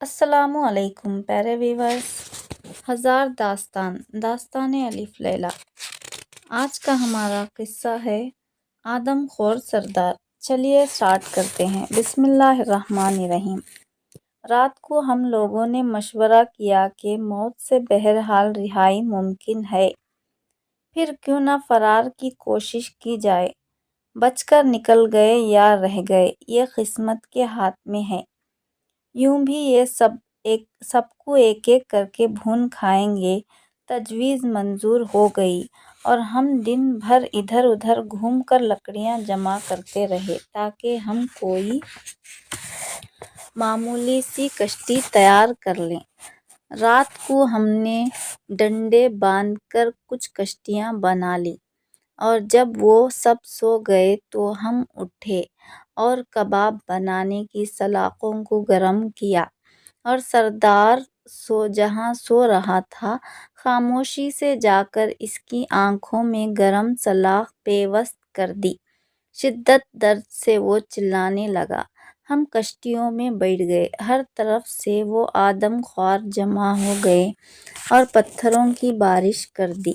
السلام علیکم پیارے ویورز۔ ہزار داستان الف لیلا۔ آج کا ہمارا قصہ ہے آدم خور سردار۔ چلیے سٹارٹ کرتے ہیں۔ بسم اللہ الرحمن الرحیم۔ رات کو ہم لوگوں نے مشورہ کیا کہ موت سے بہرحال رہائی ممکن ہے، پھر کیوں نہ فرار کی کوشش کی جائے۔ بچ کر نکل گئے یا رہ گئے یہ قسمت کے ہاتھ میں ہے۔ یوں بھی یہ سب کو ایک ایک کر کے بھون کھائیں گے۔ تجویز منظور ہو گئی اور ہم دن بھر ادھر ادھر گھوم کر لکڑیاں جمع کرتے رہے تاکہ ہم کوئی معمولی سی کشتی تیار کر لیں۔ رات کو ہم نے ڈنڈے باندھ کر کچھ کشتیاں بنا لیں اور جب وہ سب سو گئے تو ہم اٹھے اور کباب بنانے کی سلاخوں کو گرم کیا اور سردار جہاں سو رہا تھا خاموشی سے جا کر اس کی آنکھوں میں گرم سلاخ پیوست کر دی۔ شدت درد سے وہ چلانے لگا۔ ہم کشتیوں میں بیٹھ گئے۔ ہر طرف سے وہ آدم خوار جمع ہو گئے اور پتھروں کی بارش کر دی۔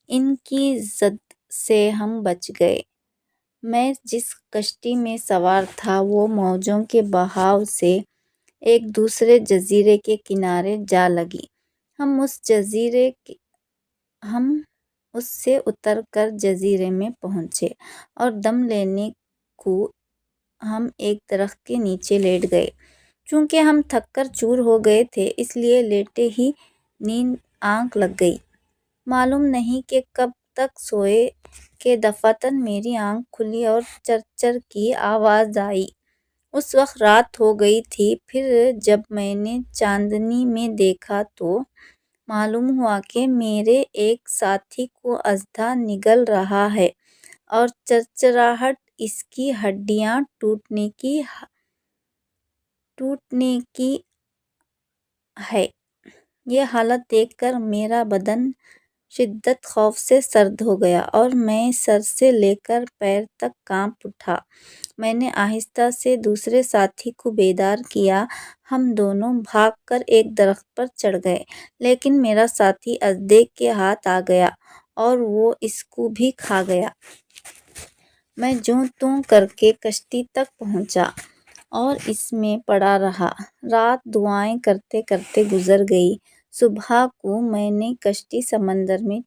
ان کی زد سے ہم بچ گئے۔ میں جس کشتی میں سوار تھا وہ موجوں کے بہاؤ سے ایک دوسرے جزیرے کے کنارے جا لگی۔ ہم اس سے اتر کر جزیرے میں پہنچے اور دم لینے کو ہم ایک درخت کے نیچے لیٹ گئے۔ چونکہ ہم تھک کر چور ہو گئے تھے اس لیے لیٹے ہی نیند آنکھ لگ گئی۔ معلوم نہیں کہ کب تک سوئے کہ دفعتاً میری آنکھ کھلی اور چرچر کی آواز آئی۔ اس وقت رات ہو گئی تھی۔ پھر جب میں نے چاندنی میں دیکھا تو معلوم ہوا کہ میرے ایک ساتھی کو اژدھا نگل رہا ہے اور چرچراہٹ اس کی ہڈیاں ٹوٹنے کی ہے۔ یہ حالت دیکھ کر میرا بدن شدت خوف سے سرد ہو گیا اور میں سر سے لے کر پیر تک کانپ اٹھا۔ میں نے آہستہ سے دوسرے ساتھی کو بیدار کیا۔ ہم دونوں بھاگ کر ایک درخت پر چڑھ گئے لیکن میرا ساتھی اژدھے کے ہاتھ آ گیا اور وہ اس کو بھی کھا گیا۔ میں جوں توں کر کے کشتی تک پہنچا اور اس میں پڑا رہا۔ رات دعائیں کرتے کرتے گزر گئی۔ صبح کو میں نے کشتی سمندر میں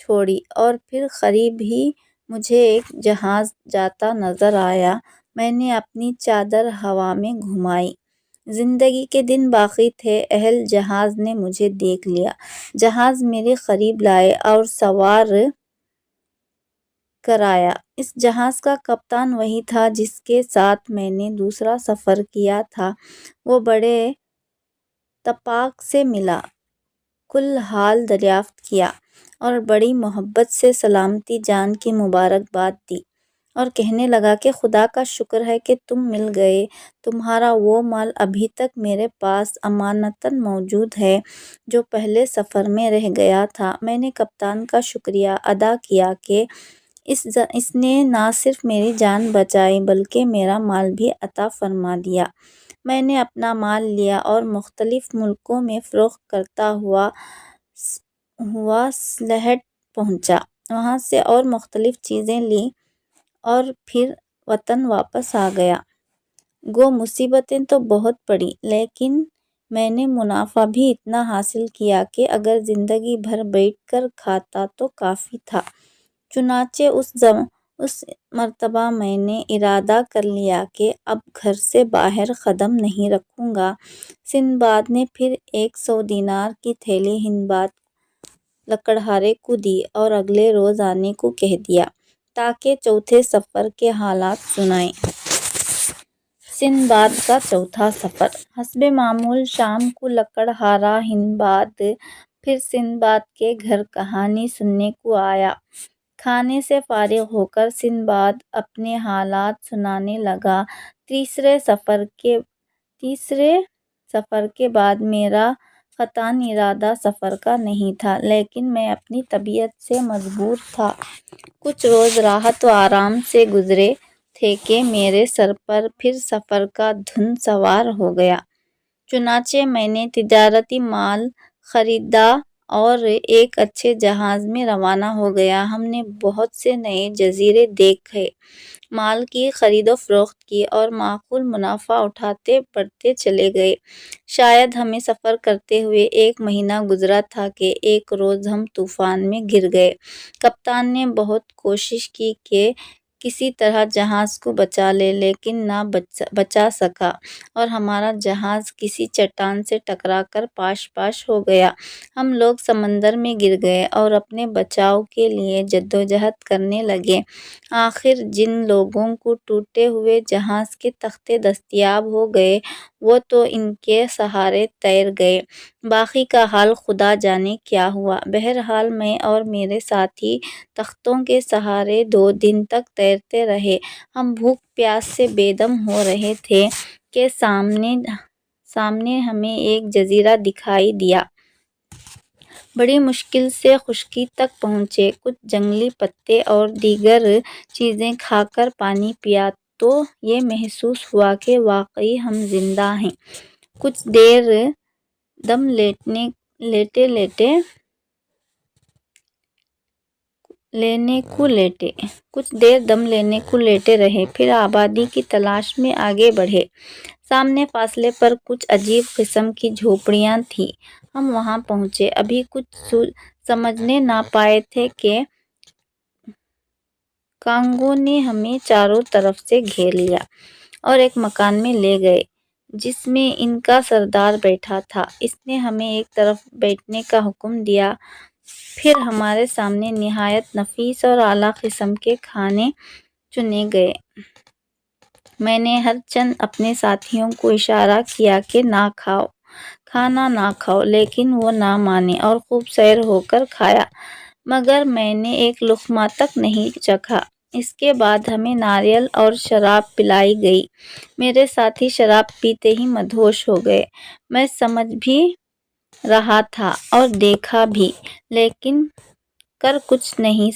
چھوڑی اور پھر قریب ہی مجھے ایک جہاز جاتا نظر آیا۔ میں نے اپنی چادر ہوا میں گھمائی۔ زندگی کے دن باقی تھے۔ اہل جہاز نے مجھے دیکھ لیا۔ جہاز میرے قریب لائے اور سوار کرایا۔ اس جہاز کا کپتان وہی تھا جس کے ساتھ میں نے دوسرا سفر کیا تھا۔ وہ بڑے اتفاق سے ملا، کل حال دریافت کیا اور بڑی محبت سے سلامتی جان کی مبارکباد دی اور کہنے لگا کہ خدا کا شکر ہے کہ تم مل گئے۔ تمہارا وہ مال ابھی تک میرے پاس امانتاً موجود ہے جو پہلے سفر میں رہ گیا تھا۔ میں نے کپتان کا شکریہ ادا کیا کہ اس نے نہ صرف میری جان بچائی بلکہ میرا مال بھی عطا فرما دیا۔ میں نے اپنا مال لیا اور مختلف ملکوں میں فروخت کرتا ہوا سلہٹ پہنچا۔ وہاں سے اور مختلف چیزیں لیں اور پھر وطن واپس آ گیا۔ گو مصیبتیں تو بہت پڑیں لیکن میں نے منافع بھی اتنا حاصل کیا کہ اگر زندگی بھر بیٹھ کر کھاتا تو کافی تھا۔ چنانچہ اس مرتبہ میں نے ارادہ کر لیا کہ اب گھر سے باہر قدم نہیں رکھوں گا۔ سندباد نے پھر 100 دینار کی تھیلی ہندباد لکڑہارے کو دی اور اگلے روز آنے کو کہہ دیا تاکہ چوتھے سفر کے حالات سنائے۔ سندباد کا چوتھا سفر۔ حسب معمول شام کو لکڑہارا ہندباد پھر سندباد کے گھر کہانی سننے کو آیا۔ کھانے سے فارغ ہو کر سندباد اپنے حالات سنانے لگا۔ تیسرے سفر کے بعد میرا قطعاً ارادہ سفر کا نہیں تھا لیکن میں اپنی طبیعت سے مجبور تھا۔ کچھ روز راحت و آرام سے گزرے تھے کہ میرے سر پر پھر سفر کا دھن سوار ہو گیا۔ چنانچہ میں نے تجارتی مال خریدا اور ایک اچھے جہاز میں روانہ ہو گیا۔ ہم نے بہت سے نئے جزیرے دیکھے، مال کی خرید و فروخت کی اور معقول منافع اٹھاتے بڑھتے چلے گئے۔ شاید ہمیں سفر کرتے ہوئے 1 مہینہ گزرا تھا کہ ایک روز ہم طوفان میں گر گئے۔ کپتان نے بہت کوشش کی کہ کسی طرح جہاز کو بچا لے، لیکن نہ بچا سکا اور ہمارا جہاز کسی چٹان سے ٹکرا کر پاش ہو گیا۔ ہم لوگ سمندر میں گر گئے اور اپنے بچاؤ کے لیے جدوجہد کرنے لگے۔ آخر جن لوگوں کو ٹوٹے ہوئے جہاز کے تختے دستیاب ہو گئے وہ تو ان کے سہارے تیر گئے، باقی کا حال خدا جانے کیا ہوا۔ بہرحال میں اور میرے ساتھی تختوں کے سہارے 2 دن تک تیرتے رہے۔ ہم بھوک پیاس سے بے دم ہو رہے تھے کہ سامنے ہمیں ایک جزیرہ دکھائی دیا۔ بڑی مشکل سے خشکی تک پہنچے، کچھ جنگلی پتے اور دیگر چیزیں کھا کر پانی پیا تو یہ محسوس ہوا کہ واقعی ہم زندہ ہیں۔ کچھ دیر دم لینے کو لیٹے رہے، پھر آبادی کی تلاش میں آگے بڑھے۔ سامنے فاصلے پر کچھ عجیب قسم کی جھونپڑیاں تھیں۔ ہم وہاں پہنچے، ابھی کچھ سمجھنے نہ پائے تھے کہ کانگو نے ہمیں چاروں طرف سے گھیر لیا اور ایک مکان میں لے گئے جس میں ان کا سردار بیٹھا تھا۔ اس نے ہمیں ایک طرف بیٹھنے کا حکم دیا، پھر ہمارے سامنے نہایت نفیس اور اعلیٰ قسم کے کھانے چنے گئے۔ میں نے ہر چند اپنے ساتھیوں کو اشارہ کیا کہ کھانا نہ کھاؤ، لیکن وہ نہ مانے اور خوب سیر ہو کر کھایا، مگر میں نے ایک لقمہ تک نہیں چکھا۔ اس کے بعد ہمیں ناریل اور شراب پلائی گئی۔ میرے ساتھی شراب پیتے ہی مدہوش ہو گئے۔ میں سمجھ بھی رہا تھا اور دیکھا بھی، لیکن کر کچھ نہیں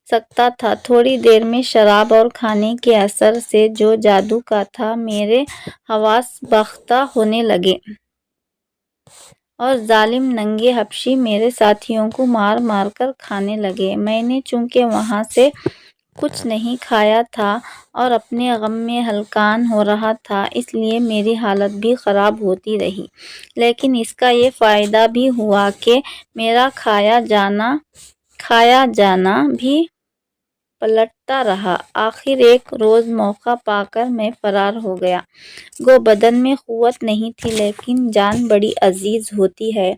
سکتا تھا۔ تھوڑی دیر میں شراب اور کھانے کے اثر سے جو جادو کا تھا، میرے حواس باختہ ہونے لگے اور ظالم ننگے حبشی میرے ساتھیوں کو مار مار کر کھانے لگے۔ میں نے چونکہ وہاں سے کچھ نہیں کھایا تھا اور اپنے غم میں ہلکان ہو رہا تھا، اس لیے میری حالت بھی خراب ہوتی رہی، لیکن اس کا یہ فائدہ بھی ہوا کہ میرا کھایا جانا بھی پلٹتا رہا۔ آخر ایک روز موقع پا کر میں فرار ہو گیا۔ گو بدن میں قوت نہیں تھی، لیکن جان بڑی عزیز ہوتی ہے۔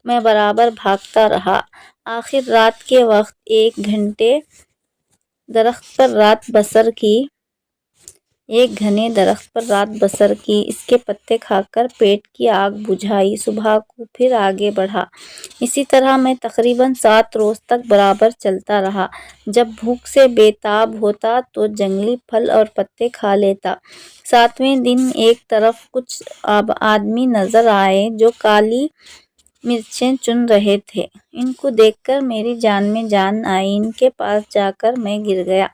میں برابر بھاگتا رہا۔ آخر رات کے وقت ایک گھنے درخت پر رات بسر کی، اس کے پتے کھا کر پیٹ کی آگ بجھائی، صبح کو پھر آگے بڑھا۔ اسی طرح میں تقریباً 7 روز تک برابر چلتا رہا۔ جب بھوک سے بے تاب ہوتا تو جنگلی پھل اور پتے کھا لیتا۔ 7ویں دن ایک طرف کچھ آدمی نظر آئے جو کالی مرچیں چن رہے تھے۔ ان کو دیکھ کر میری جان میں جان آئی۔ ان کے پاس جا کر میں گر گیا۔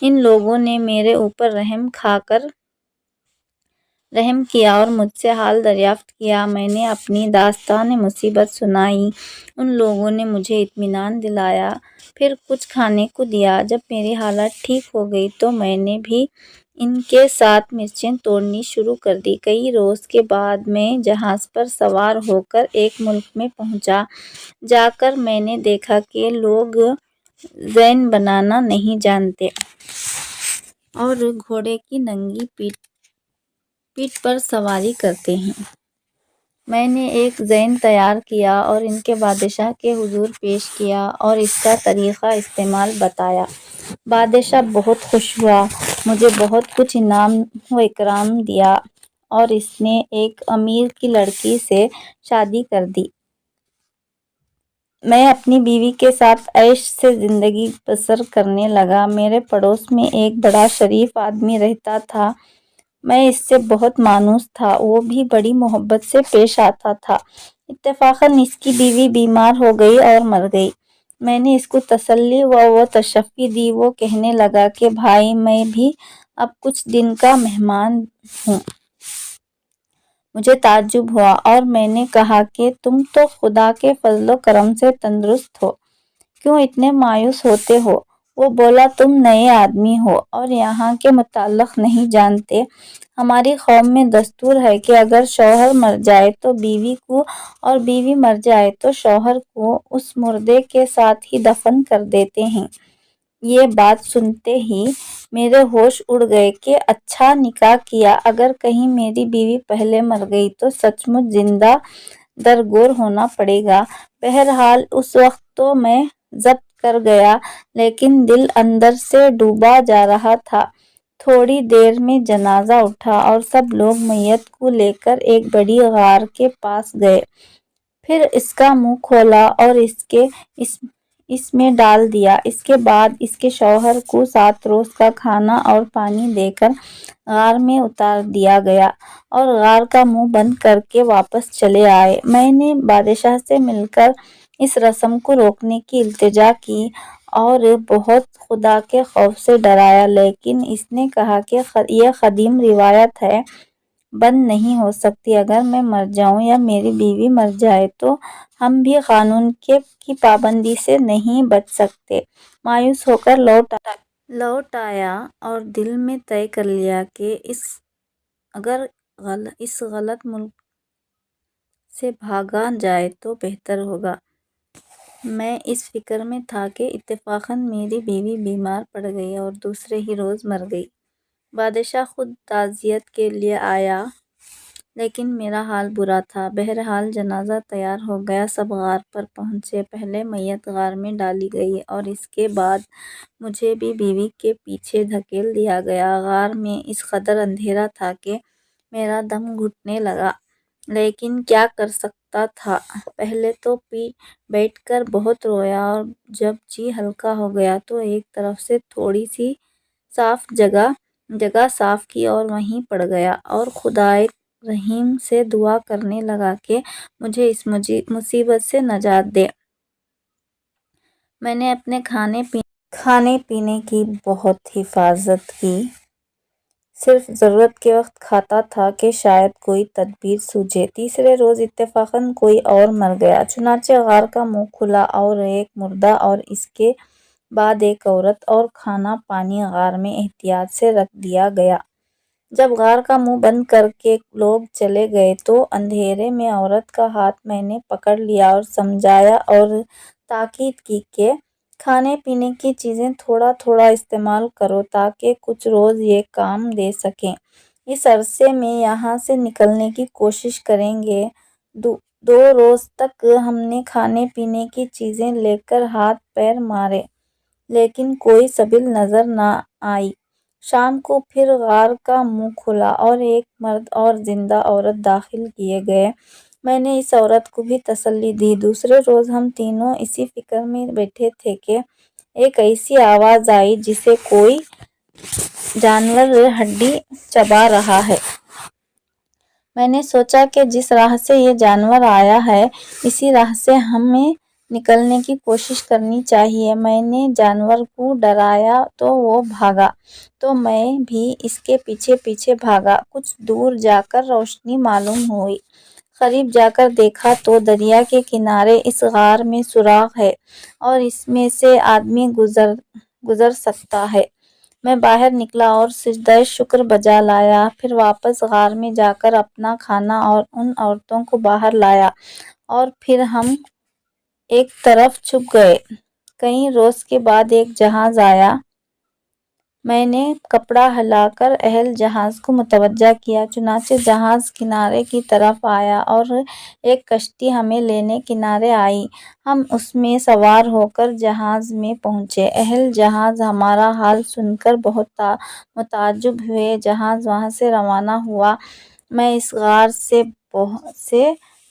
ان لوگوں نے میرے اوپر رحم کیا اور مجھ سے حال دریافت کیا۔ میں نے اپنی داستان مصیبت سنائی۔ ان لوگوں نے مجھے اطمینان دلایا، پھر کچھ کھانے کو دیا۔ جب میری حالت ٹھیک ہو گئی تو میں نے بھی ان کے ساتھ مرچیں توڑنی شروع کر دی۔ کئی روز کے بعد میں جہاز پر سوار ہو کر ایک ملک میں پہنچا۔ جا کر میں نے دیکھا کہ لوگ زین بنانا نہیں جانتے اور گھوڑے کی ننگی پیٹھ پر سواری کرتے ہیں۔ میں نے ایک زین تیار کیا اور ان کے بادشاہ کے حضور پیش کیا اور اس کا طریقہ استعمال بتایا۔ بادشاہ بہت خوش ہوا، مجھے بہت کچھ انعام و اکرام دیا اور اس نے ایک امیر کی لڑکی سے شادی کر دی۔ میں اپنی بیوی کے ساتھ عیش سے زندگی بسر کرنے لگا۔ میرے پڑوس میں ایک بڑا شریف آدمی رہتا تھا، میں اس سے بہت مانوس تھا۔ وہ بھی بڑی محبت سے پیش آتا تھا۔ اتفاقاً اس کی بیوی بیمار ہو گئی اور مر گئی۔ میں نے اس کو تسلی و تشفی دی۔ وہ کہنے لگا کہ بھائی، میں بھی اب کچھ دن کا مہمان ہوں، مجھے تعجب ہوا اور میں نے کہا کہ تم تو خدا کے فضل و کرم سے تندرست ہو، کیوں اتنے مایوس ہوتے ہو؟ وہ بولا، تم نئے آدمی ہو اور یہاں کے متعلق نہیں جانتے۔ ہماری قوم میں دستور ہے کہ اگر شوہر مر جائے تو بیوی کو اور بیوی مر جائے تو شوہر کو اس مردے کے ساتھ ہی دفن کر دیتے ہیں۔ یہ بات سنتے ہی میرے ہوش اڑ گئے کہ اچھا نکاح کیا، اگر کہیں میری بیوی پہلے مر گئی تو سچ مچ زندہ درگور ہونا پڑے گا۔ بہرحال اس وقت تو میں ضبط کر گیا، لیکن دل اندر سے ڈوبا جا رہا تھا۔ تھوڑی دیر میں جنازہ اٹھا اور سب لوگ میت کو لے کر ایک بڑی غار کے پاس گئے، پھر اس کا منہ کھولا اور اس میں ڈال دیا۔ اس کے بعد اس کے شوہر کو 7 روز کا کھانا اور پانی دے کر غار میں اتار دیا گیا اور غار کا منہ بند کر کے واپس چلے آئے۔ میں نے بادشاہ سے مل کر اس رسم کو روکنے کی التجا کی اور بہت خدا کے خوف سے ڈرایا، لیکن اس نے کہا کہ یہ قدیم روایت ہے، بند نہیں ہو سکتی۔ اگر میں مر جاؤں یا میری بیوی مر جائے تو ہم بھی قانون کی پابندی سے نہیں بچ سکتے۔ مایوس ہو کر لوٹ آیا اور دل میں طے کر لیا کہ اگر اس غلط ملک سے بھاگا جائے تو بہتر ہوگا۔ میں اس فکر میں تھا کہ اتفاقاً میری بیوی بیمار پڑ گئی اور دوسرے ہی روز مر گئی۔ بادشاہ خود تعزیت کے لیے آیا، لیکن میرا حال برا تھا۔ بہرحال جنازہ تیار ہو گیا، سب غار پر پہنچے۔ پہلے میت غار میں ڈالی گئی اور اس کے بعد مجھے بھی بیوی کے پیچھے دھکیل دیا گیا۔ غار میں اس قدر اندھیرا تھا کہ میرا دم گھٹنے لگا، لیکن کیا کر سکتا تھا؟ پہلے تو بیٹھ کر بہت رویا اور جب جی ہلکا ہو گیا تو ایک طرف سے تھوڑی سی جگہ صاف کی اور وہیں پڑ گیا اور خدائے رحیم سے دعا کرنے لگا کہ مجھے اس مصیبت سے نجات دے۔ میں نے اپنے کھانے پینے کی بہت حفاظت کی، صرف ضرورت کے وقت کھاتا تھا کہ شاید کوئی تدبیر سوجھے۔ تیسرے روز اتفاقاً کوئی اور مر گیا، چنانچہ غار کا منہ کھلا اور ایک مردہ اور اس کے بعد ایک عورت اور کھانا پانی غار میں احتیاط سے رکھ دیا گیا۔ جب غار کا منہ بند کر کے لوگ چلے گئے تو اندھیرے میں عورت کا ہاتھ میں نے پکڑ لیا اور سمجھایا اور تاکید کی کہ کھانے پینے کی چیزیں تھوڑا تھوڑا استعمال کرو تاکہ کچھ روز یہ کام دے سکیں۔ اس عرصے میں یہاں سے نکلنے کی کوشش کریں گے۔ 2 روز تک ہم نے کھانے پینے کی چیزیں لے کر ہاتھ پیر مارے، لیکن کوئی سبیل نظر نہ آئی۔ شام کو پھر غار کا منہ کھلا اور ایک مرد اور زندہ عورت داخل کیے گئے۔ میں نے اس عورت کو بھی تسلی دی۔ دوسرے روز ہم تینوں اسی فکر میں بیٹھے تھے کہ ایک ایسی آواز آئی جیسے کوئی جانور ہڈی چبا رہا ہے۔ میں نے سوچا کہ جس راہ سے یہ جانور آیا ہے اسی راہ سے ہمیں نکلنے کی کوشش کرنی چاہیے۔ میں نے جانور کو ڈرایا تو وہ بھاگا، تو میں بھی اس کے پیچھے پیچھے بھاگا۔ کچھ دور جا کر روشنی معلوم ہوئی، قریب جا کر دیکھا تو دریا کے کنارے اس غار میں سوراخ ہے اور اس میں سے آدمی گزر سکتا ہے۔ میں باہر نکلا اور سجدہ شکر بجا لایا، پھر واپس غار میں جا کر اپنا کھانا اور ان عورتوں کو باہر لایا اور پھر ہم ایک طرف چھپ گئے۔ کئی روز کے بعد ایک جہاز آیا۔ میں نے کپڑا ہلا کر اہل جہاز کو متوجہ کیا، چنانچہ جہاز کنارے کی طرف آیا اور ایک کشتی ہمیں لینے کنارے آئی۔ ہم اس میں سوار ہو کر جہاز میں پہنچے۔ اہل جہاز ہمارا حال سن کر بہت متعجب ہوئے۔ جہاز وہاں سے روانہ ہوا۔ میں اس غار سے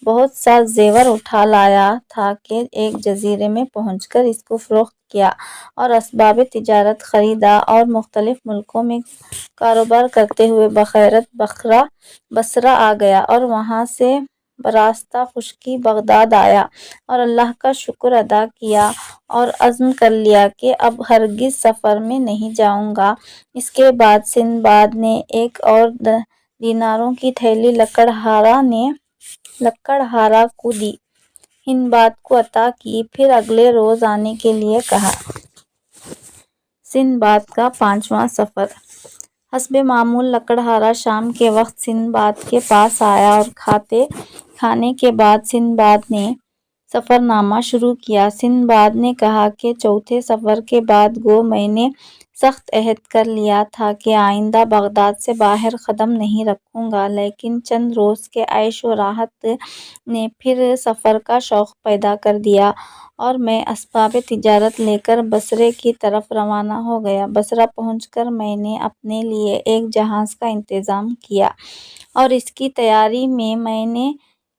بہت سا زیور اٹھا لایا تھا کہ ایک جزیرے میں پہنچ کر اس کو فروخت کیا اور اسباب تجارت خریدا اور مختلف ملکوں میں کاروبار کرتے ہوئے بخیرت بصرہ آ گیا اور وہاں سے براستہ خشکی بغداد آیا اور اللہ کا شکر ادا کیا اور عزم کر لیا کہ اب ہرگز سفر میں نہیں جاؤں گا۔ اس کے بعد سندباد نے ایک اور دیناروں کی تھیلی لکڑہارا کو دی، ہندباد کو عطا کی، پھر اگلے روز آنے کے لیے کہا۔ سندباد کا 5واں سفر۔ حسب معمول لکڑہارا شام کے وقت سندباد کے پاس آیا اور کھانے کے بعد سندباد نے سفر نامہ شروع کیا۔ سندباد نے کہا کہ چوتھے سفر کے بعد گو میں نے سخت عہد کر لیا تھا کہ آئندہ بغداد سے باہر قدم نہیں رکھوں گا، لیکن چند روز کے عیش و راحت نے پھر سفر کا شوق پیدا کر دیا اور میں اسباب تجارت لے کر بصرے کی طرف روانہ ہو گیا۔ بصرہ پہنچ کر میں نے اپنے لیے ایک جہاز کا انتظام کیا اور اس کی تیاری میں میں نے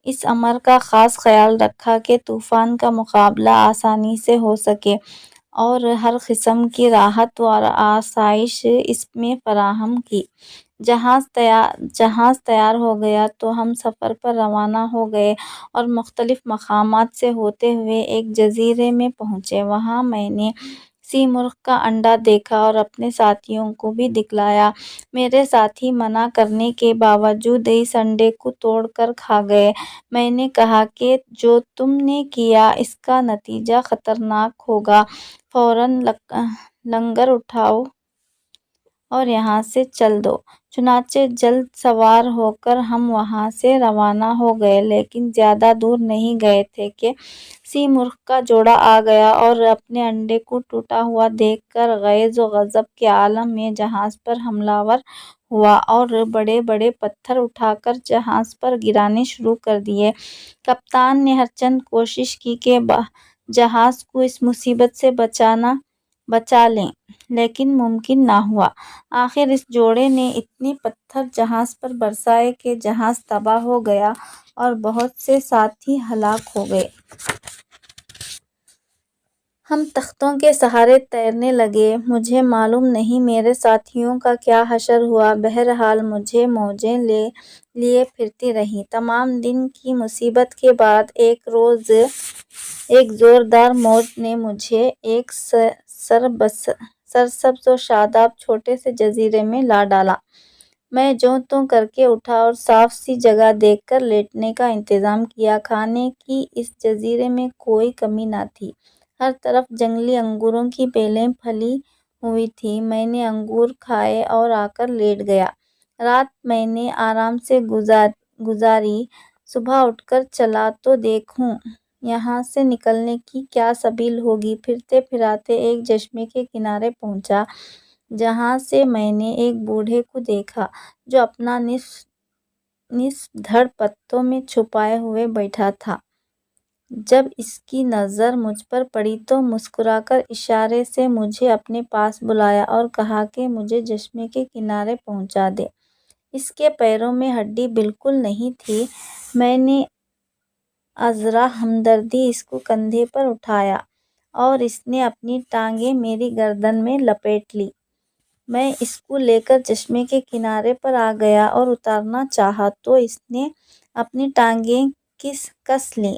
اس امر کا خاص خیال رکھا کہ طوفان کا مقابلہ آسانی سے ہو سکے اور ہر قسم کی راحت و آسائش اس میں فراہم کی۔ جہاز تیار ہو گیا تو ہم سفر پر روانہ ہو گئے اور مختلف مقامات سے ہوتے ہوئے ایک جزیرے میں پہنچے۔ وہاں میں نے سیمرغ کا انڈا دیکھا اور اپنے ساتھیوں کو بھی دکھلایا۔ میرے ساتھی منع کرنے کے باوجود اس انڈے کو توڑ کر کھا گئے۔ میں نے کہا کہ جو تم نے کیا اس کا نتیجہ خطرناک ہوگا، فوراً لنگر اٹھاؤ اور یہاں سے چل دو۔ چنانچہ جلد سوار ہو کر ہم وہاں سے روانہ ہو گئے، لیکن زیادہ دور نہیں گئے تھے کہ سیمرغ کا جوڑا آ گیا اور اپنے انڈے کو ٹوٹا ہوا دیکھ کر غیظ و غضب کے عالم میں جہاز پر حملہ آور ہوا اور بڑے بڑے پتھر اٹھا کر جہاز پر گرانے شروع کر دیے۔ کپتان نے ہرچند کوشش کی کہ جہاز کو اس مصیبت سے بچا لیں، لیکن ممکن نہ ہوا۔ آخر اس جوڑے نے اتنے پتھر جہاز پر برسائے کہ جہاز تباہ ہو گیا اور بہت سے ساتھی ہلاک ہو گئے۔ ہم تختوں کے سہارے تیرنے لگے۔ مجھے معلوم نہیں میرے ساتھیوں کا کیا حشر ہوا، بہرحال مجھے موجیں لیے پھرتی رہیں۔ تمام دن کی مصیبت کے بعد ایک روز ایک زوردار موج نے مجھے ایک سرسبز و شاداب چھوٹے سے جزیرے میں لا ڈالا۔ میں جوں توں کر کے اٹھا اور صاف سی جگہ دیکھ کر لیٹنے کا انتظام کیا۔ کھانے کی اس جزیرے میں کوئی کمی نہ تھی، ہر طرف جنگلی انگوروں کی بیلیں پھلی ہوئی تھیں۔ میں نے انگور کھائے اور آ کر لیٹ گیا۔ رات میں نے آرام سے گزاری۔ صبح اٹھ کر چلا تو دیکھوں یہاں سے نکلنے کی کیا سبیل ہوگی۔ پھرتے پھراتے ایک چشمے کے کنارے پہنچا، جہاں سے میں نے ایک بوڑھے کو دیکھا جو اپنا نصف دھڑ پتوں میں چھپائے ہوئے بیٹھا تھا۔ جب اس کی نظر مجھ پر پڑی تو مسکرا کر اشارے سے مجھے اپنے پاس بلایا اور کہا کہ مجھے چشمے کے کنارے پہنچا دے۔ اس کے پیروں میں ہڈی بالکل نہیں تھی۔ میں نے عذرا ہمدردی اس کو کندھے پر اٹھایا اور اس نے اپنی ٹانگیں میری گردن میں لپیٹ لیں۔ میں اس کو لے کر چشمے کے کنارے پر آ گیا اور اتارنا چاہا تو اس نے اپنی ٹانگیں کس لیں۔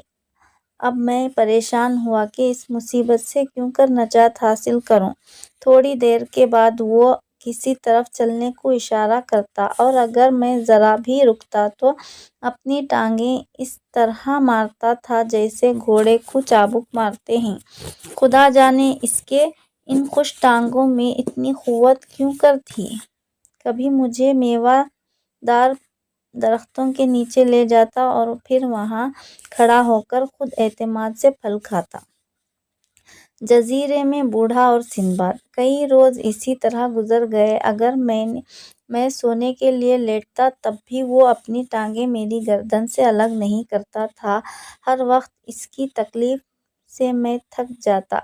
اب میں پریشان ہوا کہ اس مصیبت سے کیوں کر نجات حاصل کروں۔ تھوڑی دیر کے بعد وہ کسی طرف چلنے کو اشارہ کرتا اور اگر میں ذرا بھی رکتا تو اپنی ٹانگیں اس طرح مارتا تھا جیسے گھوڑے کو چابک مارتے ہیں۔ خدا جانے اس کے ان خوش ٹانگوں میں اتنی قوت کیوں کر تھی۔ کبھی مجھے میوہ دار درختوں کے نیچے لے جاتا اور پھر وہاں کھڑا ہو کر خود اعتماد سے پھل کھاتا۔ جزیرے میں بوڑھا اور سندباد۔ کئی روز اسی طرح گزر گئے۔ اگر میں سونے کے لیے لیٹتا تب بھی وہ اپنی ٹانگیں میری گردن سے الگ نہیں کرتا تھا۔ ہر وقت اس کی تکلیف سے میں تھک جاتا۔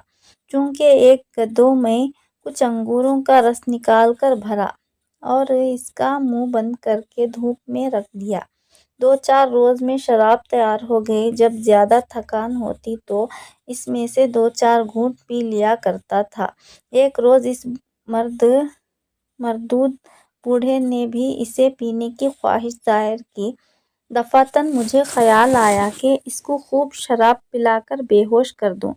چونکہ ایک گدو میں کچھ انگوروں کا رس نکال کر بھرا اور اس کا منہ بند کر کے دھوپ میں رکھ دیا۔ 2-4 روز میں شراب تیار ہو گئی۔ جب زیادہ تھکان ہوتی تو اس میں سے 2-4 گھونٹ پی لیا کرتا تھا۔ ایک روز اس مردود بوڑھے نے بھی اسے پینے کی خواہش ظاہر کی۔ دفعتاً مجھے خیال آیا کہ اس کو خوب شراب پلا کر بے ہوش کر دوں،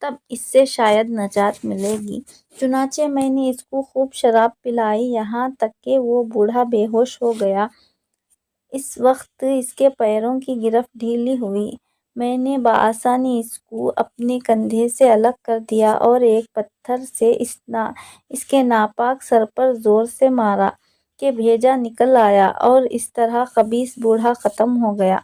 تب اس سے شاید نجات ملے گی۔ چنانچہ میں نے اس کو خوب شراب پلائی، یہاں تک کہ وہ بوڑھا بے ہوش ہو گیا اس وقت اس کے پیروں کی گرفت ڈھیلی ہوئی۔ میں نے بآسانی اس کو اپنے کندھے سے الگ کر دیا اور ایک پتھر سے اس کے ناپاک سر پر زور سے مارا کہ بھیجا نکل آیا اور اس طرح خبیث بوڑھا ختم ہو گیا۔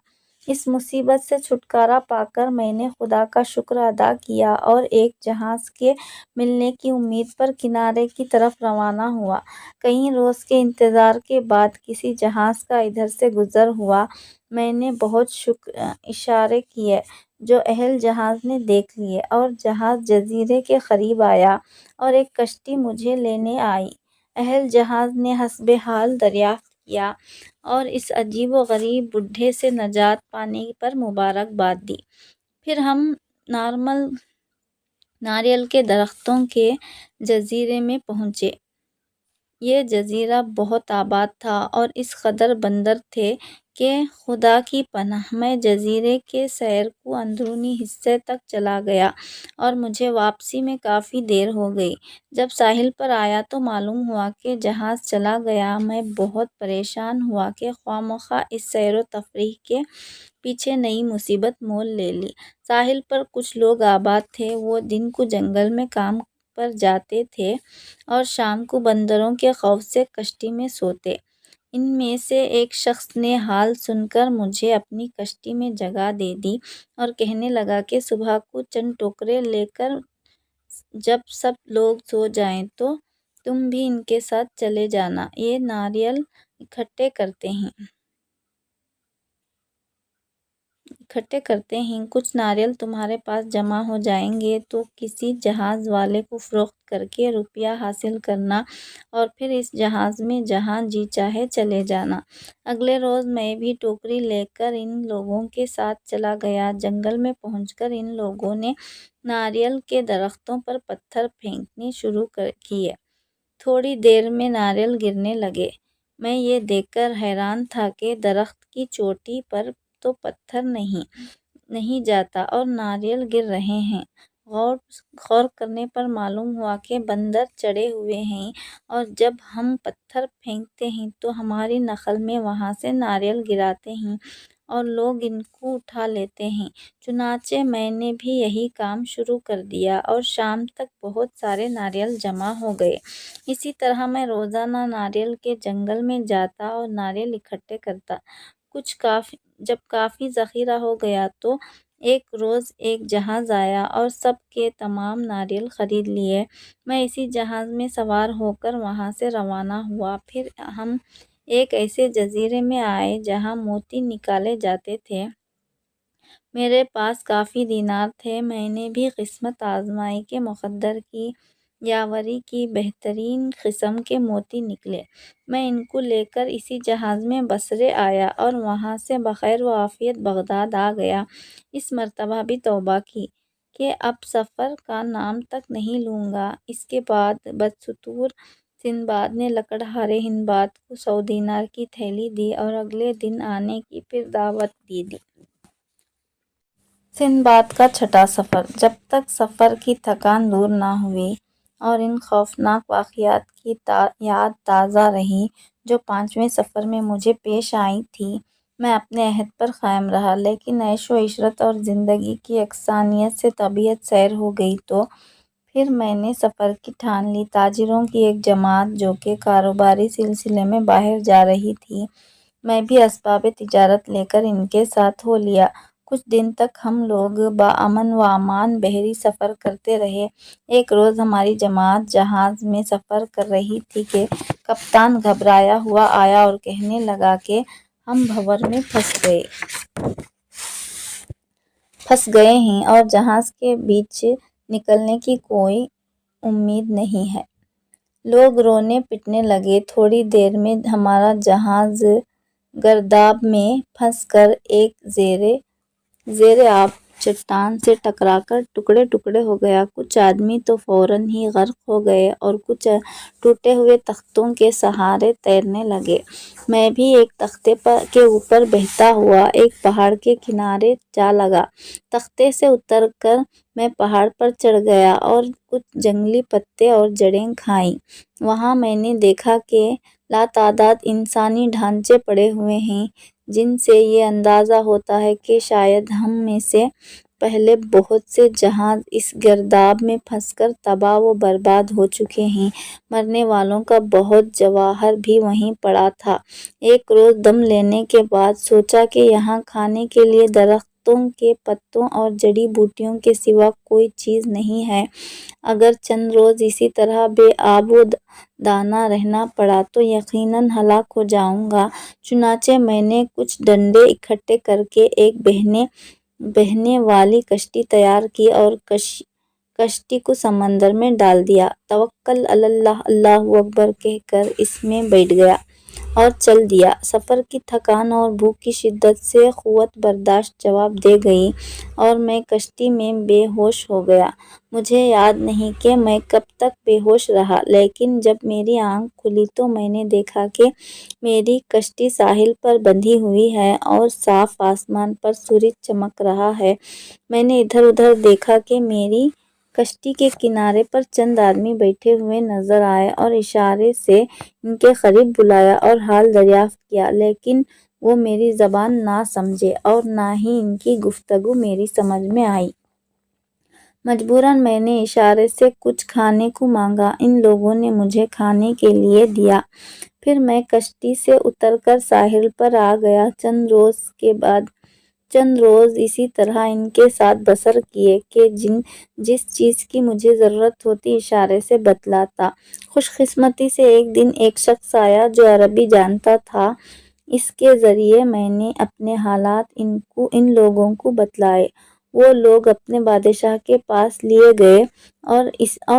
اس مصیبت سے چھٹکارا پا کر میں نے خدا کا شکر ادا کیا اور ایک جہاز کے ملنے کی امید پر کنارے کی طرف روانہ ہوا۔ کئی روز کے انتظار کے بعد کسی جہاز کا ادھر سے گزر ہوا۔ میں نے بہت اشارے کیے جو اہل جہاز نے دیکھ لیے اور جہاز جزیرے کے قریب آیا اور ایک کشتی مجھے لینے آئی۔ اہل جہاز نے حسب حال دریافت کیا اور اس عجیب و غریب بڈھے سے نجات پانے پر مبارکباد دی۔ پھر ہم ناریل کے درختوں کے جزیرے میں پہنچے۔ یہ جزیرہ بہت آباد تھا اور اس قدر بندر تھے کہ خدا کی پناہ میں جزیرے کے سیر کو اندرونی حصے تک چلا گیا اور مجھے واپسی میں کافی دیر ہو گئی۔ جب ساحل پر آیا تو معلوم ہوا کہ جہاز چلا گیا۔ میں بہت پریشان ہوا کہ خواہ مخواہ اس سیر و تفریح کے پیچھے نئی مصیبت مول لے لی۔ ساحل پر کچھ لوگ آباد تھے۔ وہ دن کو جنگل میں کام پر جاتے تھے اور شام کو بندروں کے خوف سے کشتی میں سوتے۔ ان میں سے ایک شخص نے حال سن کر مجھے اپنی کشتی میں جگہ دے دی اور کہنے لگا کہ صبح کو چند ٹوکرے لے کر جب سب لوگ سو جائیں تو تم بھی ان کے ساتھ چلے جانا۔ یہ ناریل اکٹھے کرتے ہیں۔ کچھ ناریل تمہارے پاس جمع ہو جائیں گے تو کسی جہاز والے کو فروخت کر کے روپیہ حاصل کرنا اور پھر اس جہاز میں جہاں جی چاہے چلے جانا۔ اگلے روز میں بھی ٹوکری لے کر ان لوگوں کے ساتھ چلا گیا۔ جنگل میں پہنچ کر ان لوگوں نے ناریل کے درختوں پر پتھر پھینکنے شروع کیے۔ تھوڑی دیر میں ناریل گرنے لگے۔ میں یہ دیکھ کر حیران تھا کہ درخت کی چوٹی پر تو پتھر نہیں جاتا اور ناریل گر رہے ہیں۔ غور کرنے پر معلوم ہوا کہ بندر چڑھے ہوئے ہیں اور جب ہم پتھر پھینکتے ہیں تو ہماری نقل میں وہاں سے ناریل گراتے ہیں اور لوگ ان کو اٹھا لیتے ہیں۔ چنانچہ میں نے بھی یہی کام شروع کر دیا اور شام تک بہت سارے ناریل جمع ہو گئے۔ اسی طرح میں روزانہ ناریل کے جنگل میں جاتا اور ناریل اکٹھے کرتا۔ جب کافی ذخیرہ ہو گیا تو ایک روز ایک جہاز آیا اور سب کے تمام ناریل خرید لیے۔ میں اسی جہاز میں سوار ہو کر وہاں سے روانہ ہوا۔ پھر ہم ایک ایسے جزیرے میں آئے جہاں موتی نکالے جاتے تھے۔ میرے پاس کافی دینار تھے۔ میں نے بھی قسمت آزمائی کہ مقدر کی یاوری کی بہترین قسم کے موتی نکلے۔ میں ان کو لے کر اسی جہاز میں بصرے آیا اور وہاں سے بخیر و عافیت بغداد آ گیا۔ اس مرتبہ بھی توبہ کی کہ اب سفر کا نام تک نہیں لوں گا۔ اس کے بعد بدستور سندباد نے لکڑہارے ہندباد کو 100 دینار کی تھیلی دی اور اگلے دن آنے کی پھر دعوت دے دی۔ سندباد کا چھٹا سفر۔ جب تک سفر کی تھکان دور نہ ہوئی اور ان خوفناک واقعات کی یاد تازہ رہی جو 5ویں سفر میں مجھے پیش آئی تھیں، میں اپنے عہد پر قائم رہا۔ لیکن عیش و عشرت اور زندگی کی یکسانیت سے طبیعت سیر ہو گئی تو پھر میں نے سفر کی ٹھان لی۔ تاجروں کی ایک جماعت جو کہ کاروباری سلسلے میں باہر جا رہی تھی، میں بھی اسباب تجارت لے کر ان کے ساتھ ہو لیا۔ کچھ دن تک ہم لوگ بامن و امان بحری سفر کرتے رہے۔ ایک روز ہماری جماعت جہاز میں سفر کر رہی تھی کہ کپتان گھبرایا ہوا آیا اور کہنے لگا کہ ہم بھنور میں پھنس گئے ہیں اور جہاز کے بیچ نکلنے کی کوئی امید نہیں ہے۔ لوگ رونے پٹنے لگے۔ تھوڑی دیر میں ہمارا جہاز گرداب میں پھنس کر ایک زیر آب چٹان سے ٹکرا کر ٹکڑے ٹکڑے ہو گیا۔ کچھ آدمی تو فوراً ہی غرق ہو گئے اور کچھ ٹوٹے ہوئے تختوں کے سہارے تیرنے لگے۔ میں بھی ایک تختے کے اوپر بہتا ہوا ایک پہاڑ کے کنارے جا لگا۔ تختے سے اتر کر میں پہاڑ پر چڑھ گیا اور کچھ جنگلی پتے اور جڑیں کھائیں۔ وہاں میں نے دیکھا کہ لاتعداد انسانی ڈھانچے پڑے ہوئے ہیں جن سے یہ اندازہ ہوتا ہے کہ شاید ہم میں سے پہلے بہت سے جہاز اس گرداب میں پھنس کر تباہ و برباد ہو چکے ہیں۔ مرنے والوں کا بہت جواہر بھی وہیں پڑا تھا۔ ایک روز دم لینے کے بعد سوچا کہ یہاں کھانے کے لیے درختوں کے پتوں اور جڑی بوٹیوں کے سوا کوئی چیز نہیں ہے۔ اگر چند روز اسی طرح بے آب و دانہ رہنا پڑا تو یقیناً ہلاک ہو جاؤں گا۔ چنانچہ میں نے کچھ ڈنڈے اکٹھے کر کے ایک بہنے والی کشتی تیار کی اور کشتی کو سمندر میں ڈال دیا۔ توکل علی اللہ، اللہ اکبر کہہ کر اس میں بیٹھ گیا اور چل دیا۔ سفر کی تھکان اور بھوک کی شدت سے قوت برداشت جواب دے گئی اور میں کشتی میں بے ہوش ہو گیا۔ مجھے یاد نہیں کہ میں کب تک بے ہوش رہا، لیکن جب میری آنکھ کھلی تو میں نے دیکھا کہ میری کشتی ساحل پر بندھی ہوئی ہے اور صاف آسمان پر سورج چمک رہا ہے۔ میں نے ادھر ادھر دیکھا کہ میری کشتی کے کنارے پر چند آدمی بیٹھے ہوئے نظر آئے اور اشارے سے ان کے قریب بلایا اور حال دریافت کیا، لیکن وہ میری زبان نہ سمجھے اور نہ ہی ان کی گفتگو میری سمجھ میں آئی۔ مجبوراً میں نے اشارے سے کچھ کھانے کو مانگا۔ ان لوگوں نے مجھے کھانے کے لیے دیا۔ پھر میں کشتی سے اتر کر ساحل پر آ گیا۔ چند روز اسی طرح ان کے ساتھ بسر کیے کہ جس چیز کی مجھے ضرورت ہوتی اشارے سے بتلاتا۔ خوش قسمتی سے ایک دن ایک شخص آیا جو عربی جانتا تھا۔ اس کے ذریعے میں نے اپنے حالات ان لوگوں کو بتلائے۔ وہ لوگ اپنے بادشاہ کے پاس لیے گئے اور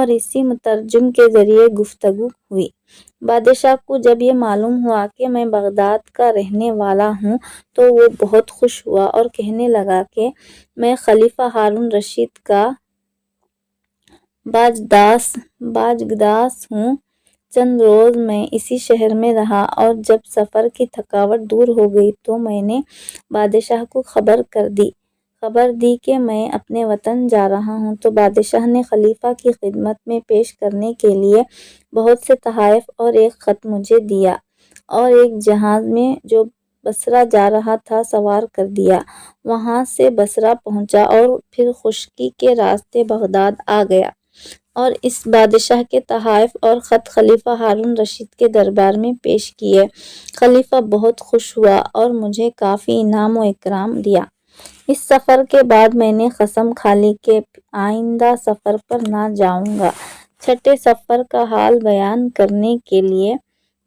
اسی مترجم کے ذریعے گفتگو ہوئی۔ بادشاہ کو جب یہ معلوم ہوا کہ میں بغداد کا رہنے والا ہوں تو وہ بہت خوش ہوا اور کہنے لگا کہ میں خلیفہ ہارون رشید کا باجداس ہوں۔ چند روز میں اسی شہر میں رہا اور جب سفر کی تھکاوٹ دور ہو گئی تو میں نے بادشاہ کو خبر دی کہ میں اپنے وطن جا رہا ہوں، تو بادشاہ نے خلیفہ کی خدمت میں پیش کرنے کے لیے بہت سے تحائف اور ایک خط مجھے دیا اور ایک جہاز میں جو بصرہ جا رہا تھا سوار کر دیا۔ وہاں سے بصرہ پہنچا اور پھر خشکی کے راستے بغداد آ گیا اور اس بادشاہ کے تحائف اور خط خلیفہ ہارون رشید کے دربار میں پیش کیے۔ خلیفہ بہت خوش ہوا اور مجھے کافی انعام و اکرام دیا۔ اس سفر کے بعد میں نے قسم کھا لی کہ آئندہ سفر پر نہ جاؤں گا۔ چھٹے سفر کا حال بیان کرنے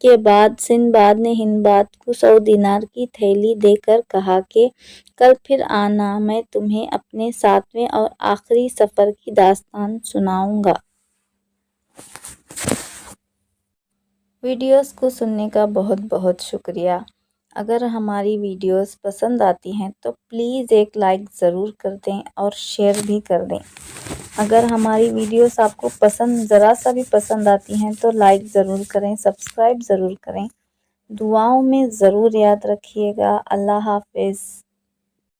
کے بعد سندباد نے ہندباد کو 100 دینار کی تھیلی دے کر کہا کہ کل پھر آنا، میں تمہیں اپنے 7ویں اور آخری سفر کی داستان سناؤں گا۔ ویڈیوز کو سننے کا بہت بہت شکریہ۔ اگر ہماری ویڈیوز پسند آتی ہیں تو پلیز ایک لائک ضرور کر دیں اور شیئر بھی کر دیں۔ اگر ہماری ویڈیوز آپ کو ذرا سا بھی پسند آتی ہیں تو لائک ضرور کریں، سبسکرائب ضرور کریں۔ دعاؤں میں ضرور یاد رکھیے گا۔ اللہ حافظ۔